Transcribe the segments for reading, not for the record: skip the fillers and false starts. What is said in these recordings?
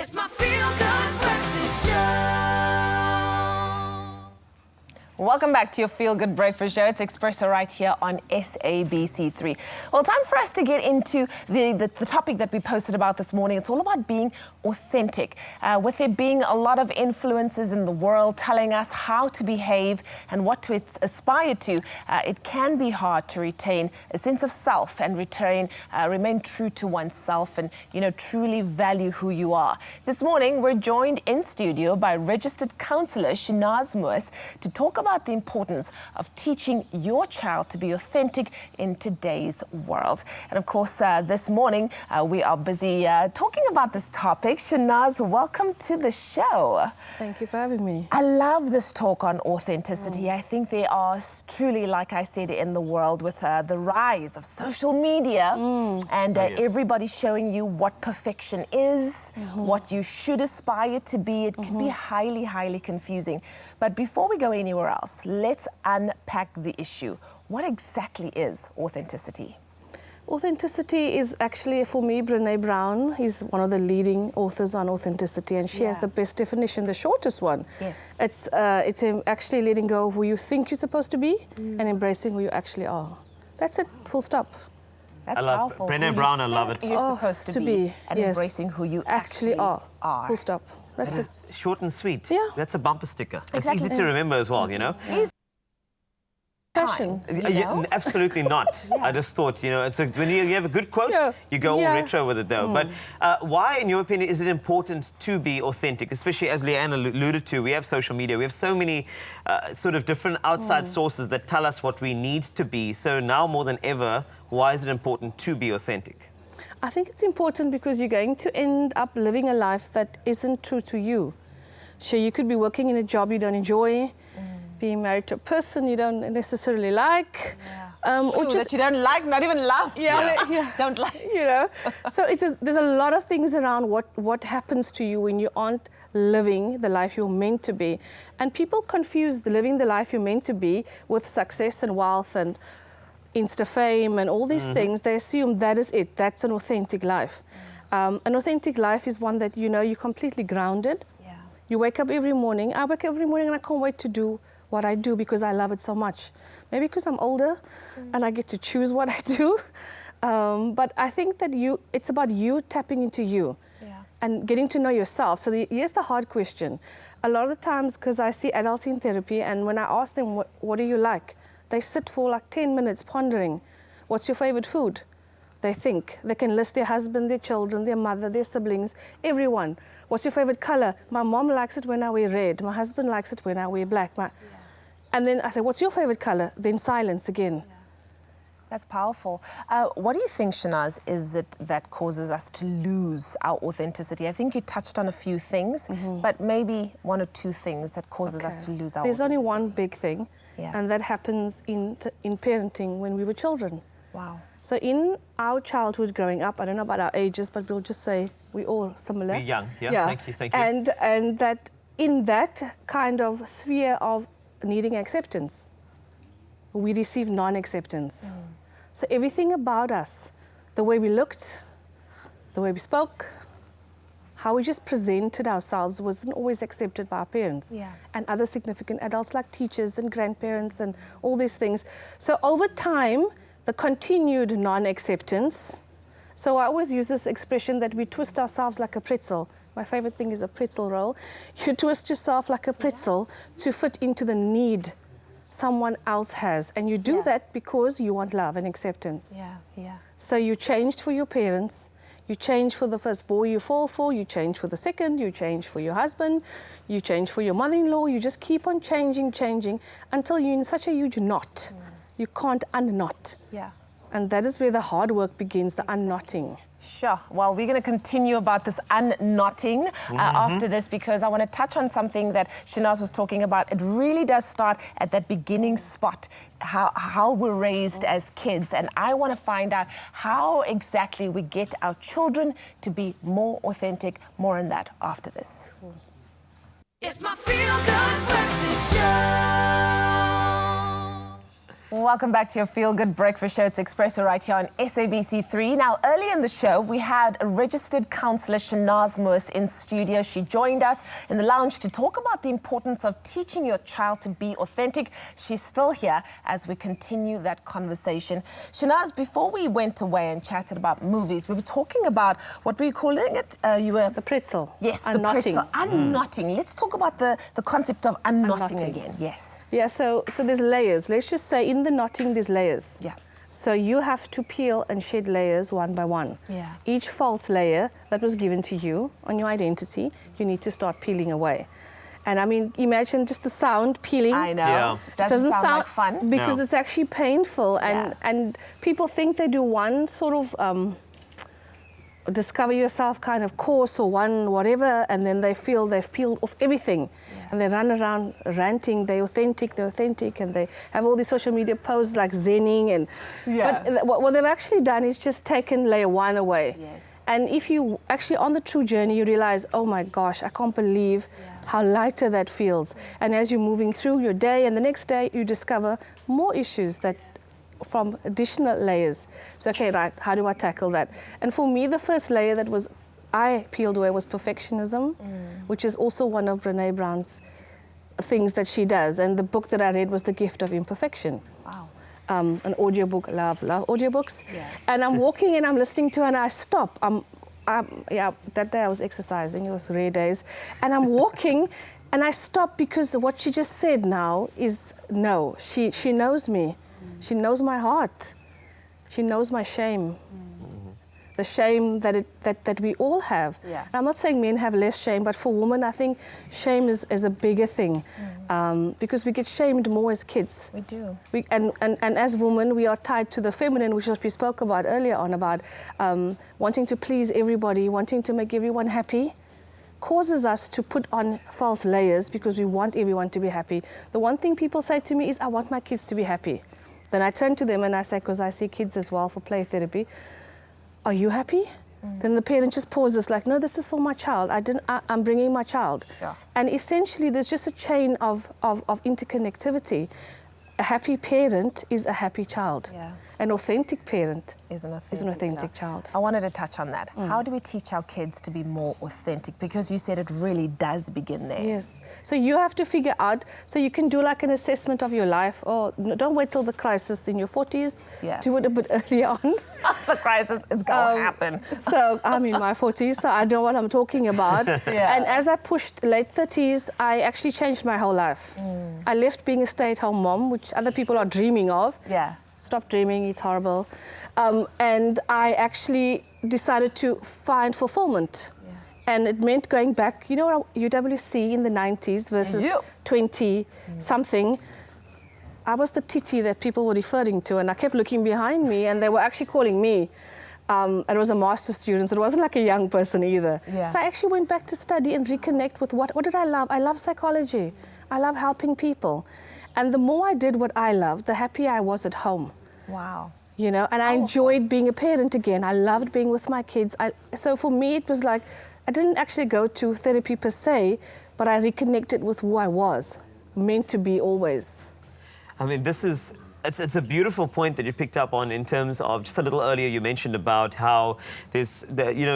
It's my feel-good breakfast show. Welcome back to your Feel Good Breakfast Show. It's Expresso right here on SABC3. Well, time for us to get into the topic that we posted about this morning. It's all about being authentic. With there being a lot of influences in the world telling us how to behave and what to aspire to, it can be hard to retain a sense of self and remain true to oneself and, truly value who you are. This morning, we're joined in studio by registered counsellor Shenaaz Moos to talk about the importance of teaching your child to be authentic in today's world. And of course, this morning, we are busy talking about this topic. Shenaaz, welcome to the show. Thank you for having me. I love this talk on authenticity. I think there are truly, like I said, in the world with the rise of social media and everybody showing you what perfection is, what you should aspire to be. It can be highly, highly confusing. But before we go anywhere else, let's unpack the issue. What exactly is authenticity? Authenticity is actually, for me, Brené Brown is one of the leading authors on authenticity, and she has the best definition, the shortest one. Yes. It's actually letting go of who you think you're supposed to be and embracing who you actually are. That's it, full stop. That's I love powerful. Brené Brown, I love it. You're supposed to be and embracing who you actually are. Full stop. That's it. Short and sweet. Yeah. That's a bumper sticker. It's Exactly. easy to remember as well, Fashion. Absolutely not. I just thought, it's when you have a good quote, you go all retro with it though. But why, in your opinion, is it important to be authentic? Especially as Leanne alluded to, we have social media. We have so many sort of different outside sources that tell us what we need to be. So now more than ever, why is it important to be authentic? I think it's important because you're going to end up living a life that isn't true to you. So you could be working in a job you don't enjoy, being married to a person you don't necessarily like. Or just that you don't like, not even love. Don't like. So there's a lot of things around what happens to you when you aren't living the life you're meant to be. And people confuse living the life you're meant to be with success and wealth and Insta fame and all these things. They assume that is it. That's an authentic life. An authentic life is one that you're completely grounded. You wake up every morning. I wake up every morning and I can't wait to do what I do because I love it so much. Maybe because I'm older and I get to choose what I do. But I think that it's about you tapping into you and getting to know yourself. So here's the hard question. A lot of the times, because I see adults in therapy, and when I ask them, what do you like? They sit for like 10 minutes pondering, what's your favorite food? They think. They can list their husband, their children, their mother, their siblings, everyone. What's your favorite color? My mom likes it when I wear red. My husband likes it when I wear black. And then I say, what's your favorite color? Then silence again. That's powerful. What do you think, Shenaaz, is it that causes us to lose our authenticity? I think you touched on a few things, but maybe one or two things that causes us to lose our There's authenticity. only one big thing, and that happens in parenting when we were children. Wow. So in our childhood growing up, I don't know about our ages, but we'll just say we're all similar. We're young, thank you. And that in that kind of sphere of needing acceptance, we receive non-acceptance. So everything about us, the way we looked, the way we spoke, how we just presented ourselves wasn't always accepted by our parents and other significant adults like teachers and grandparents and all these things. So over time, the continued non-acceptance. So I always use this expression that we twist ourselves like a pretzel. My favorite thing is a pretzel roll. You twist yourself like a pretzel to fit into the need someone else has. And you do that because you want love and acceptance. So you changed for your parents. You change for the first boy you fall for. You change for the second. You change for your husband. You change for your mother-in-law. You just keep on changing until you're in such a huge knot. You can't unknot. And that is where the hard work begins, the unknotting. Sure. Well, we're going to continue about this unknotting after this, because I want to touch on something that Shenaaz was talking about. It really does start at that beginning spot, how we're raised as kids. And I want to find out how exactly we get our children to be more authentic. More on that after this. It's my feel-good breakfast show. Welcome back to your Feel Good Breakfast Show. It's Expresso right here on SABC3. Now, early in the show, we had a registered counsellor, Shenaaz Moos, in studio. She joined us in the lounge to talk about the importance of teaching your child to be authentic. She's still here as we continue that conversation. Shenaaz, before we went away and chatted about movies, we were talking about what were you calling it? You were The pretzel. Yes, the Unknotting. pretzel. Unknotting. Let's talk about the concept of unknotting again. Yes. Yeah, so there's layers. Let's just say in the knotting there's layers. Yeah. So you have to peel and shed layers one by one. Yeah. Each false layer that was given to you on your identity, you need to start peeling away. And I mean, imagine just the sound peeling. I know. Yeah. Doesn't sound like fun. Because No. it's actually painful, and Yeah. and people think they do one sort of discover yourself kind of course or one whatever, and then they feel they've peeled off everything. Yeah. And they run around ranting, they're authentic, and they have all these social media posts like zenning. And Yeah. But what they've actually done is just taken layer one away. Yes. And if you actually on the true journey, you realize, oh my gosh, I can't believe how lighter that feels. And as you're moving through your day and the next day, you discover more issues that from additional layers. So, okay, right, how do I tackle that? And for me, the first layer that I peeled away was perfectionism, which is also one of Brené Brown's things that she does. And the book that I read was The Gift of Imperfection. Wow. An audiobook, love audiobooks. Yeah. And I'm walking and I'm listening to it and I stop. Yeah, that day I was exercising, it was rare days. And I'm walking and I stop because what she just said now is no. She knows me. She knows my heart. She knows my shame. The shame that we all have. Yeah. I'm not saying men have less shame, but for women, I think shame is a bigger thing because we get shamed more as kids. We do. And as women, we are tied to the feminine, which is what we spoke about earlier on, about wanting to please everybody, wanting to make everyone happy, causes us to put on false layers because we want everyone to be happy. The one thing people say to me is, I want my kids to be happy. Then I turn to them and I say, because I see kids as well for play therapy, are you happy? Then the parent just pauses like, no, this is for my child. I'm bringing my child. Sure. And essentially there's just a chain of interconnectivity. A happy parent is a happy child. Yeah. An authentic parent Is an authentic child. I wanted to touch on that. How do we teach our kids to be more authentic? Because you said it really does begin there. Yes. So you have to figure out, so you can do like an assessment of your life, or don't wait till the crisis in your 40s. Yeah. Do it a bit earlier on. The crisis is going to happen. So I'm in my 40s, so I know what I'm talking about. Yeah. And as I pushed late 30s, I actually changed my whole life. I left being a stay-at-home mom, which other people are dreaming of. Yeah. Stop dreaming, it's horrible. And I actually decided to find fulfillment. Yeah. And it meant going back, you know, UWC in the 90s versus 20-something. I was the titty that people were referring to, and I kept looking behind me, and they were actually calling me. It was a master's student, so it wasn't like a young person either. Yeah. So I actually went back to study and reconnect with what did I love? I love psychology. I love helping people. And the more I did what I loved, the happier I was at home. Wow. You know, and I enjoyed being a parent again. I loved being with my kids. So for me, it was like, I didn't actually go to therapy per se, but I reconnected with who I was, meant to be always. I mean, it's a beautiful point that you picked up on in terms of just a little earlier you mentioned about how there's,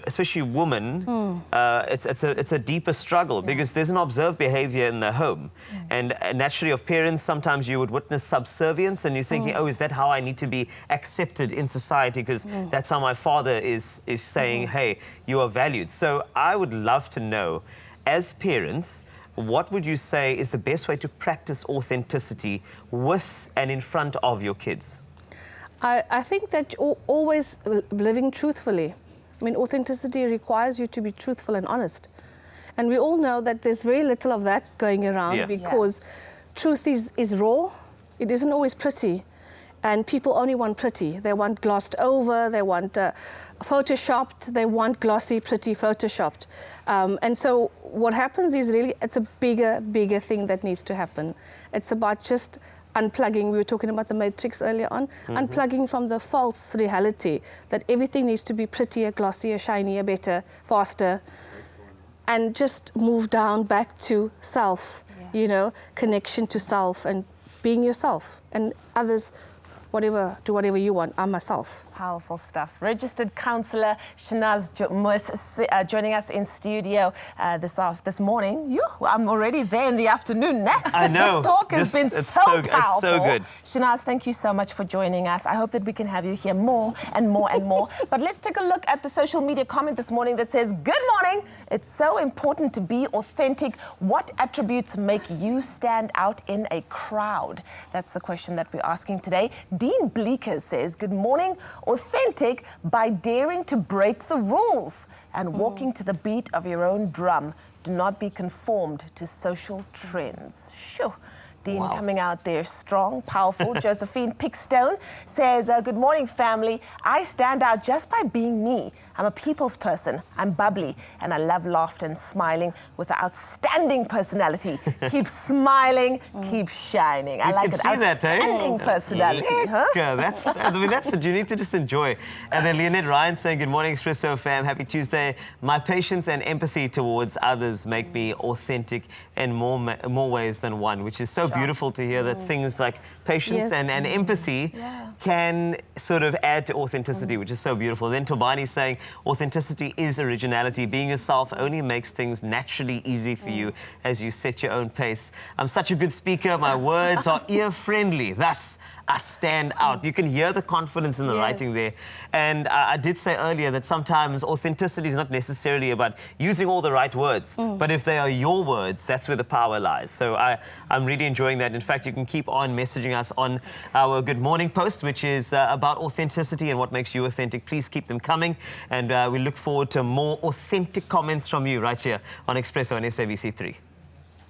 especially women, it's a deeper struggle because there's an observed behavior in the home. And naturally of parents, sometimes you would witness subservience and you're thinking, oh, is that how I need to be accepted in society? Because that's how my father is saying, hey, you are valued. So I would love to know, as parents, what would you say is the best way to practice authenticity with and in front of your kids? I think that always living truthfully. I mean, authenticity requires you to be truthful and honest. And we all know that there's very little of that going around because truth is raw. It isn't always pretty. And people only want pretty. They want glossed over, they want photoshopped, they want glossy, pretty, photoshopped. And so what happens is really, it's a bigger thing that needs to happen. It's about just unplugging. We were talking about the matrix earlier on. Unplugging from the false reality that everything needs to be prettier, glossier, shinier, better, faster. And just move down back to self, you know, connection to self and being yourself, and others, do whatever you want. I'm myself. Powerful stuff. Registered counsellor Shenaaz Moos joining us in studio this morning. I'm already there in the afternoon. I know. This talk has been so powerful. It's so good. Shenaaz, thank you so much for joining us. I hope that we can have you here more and more and more. But let's take a look at the social media comment this morning that says, "Good morning. It's so important to be authentic. What attributes make you stand out in a crowd?" That's the question that we're asking today. Dean Bleeker says, "Good morning. Authentic by daring to break the rules and walking to the beat of your own drum. Do not be conformed to social trends." Sure. Dean coming out there strong, powerful. Josephine Pickstone says, "Good morning, family. I stand out just by being me. I'm a people's person. I'm bubbly, and I love laughter and smiling with an outstanding personality. Keep smiling, keep shining." I like it. Outstanding personality, huh? That's what you need to just enjoy. And then Leonette Ryan saying, "Good morning, Expresso fam. Happy Tuesday. My patience and empathy towards others make me authentic in more ways than one," which is so beautiful to hear that things like patience and empathy can sort of add to authenticity, which is so beautiful. Then Tobani saying, "Authenticity is originality. Being yourself only makes things naturally easy for you as you set your own pace. I'm such a good speaker. My words are ear-friendly. Thus, I stand out." You can hear the confidence in the writing there. And I did say earlier that sometimes authenticity is not necessarily about using all the right words, but if they are your words, that's where the power lies. So I'm really enjoying that. In fact, you can keep on messaging us on our Good Morning post, which is about authenticity and what makes you authentic. Please keep them coming. And we look forward to more authentic comments from you right here on Expresso on SABC3.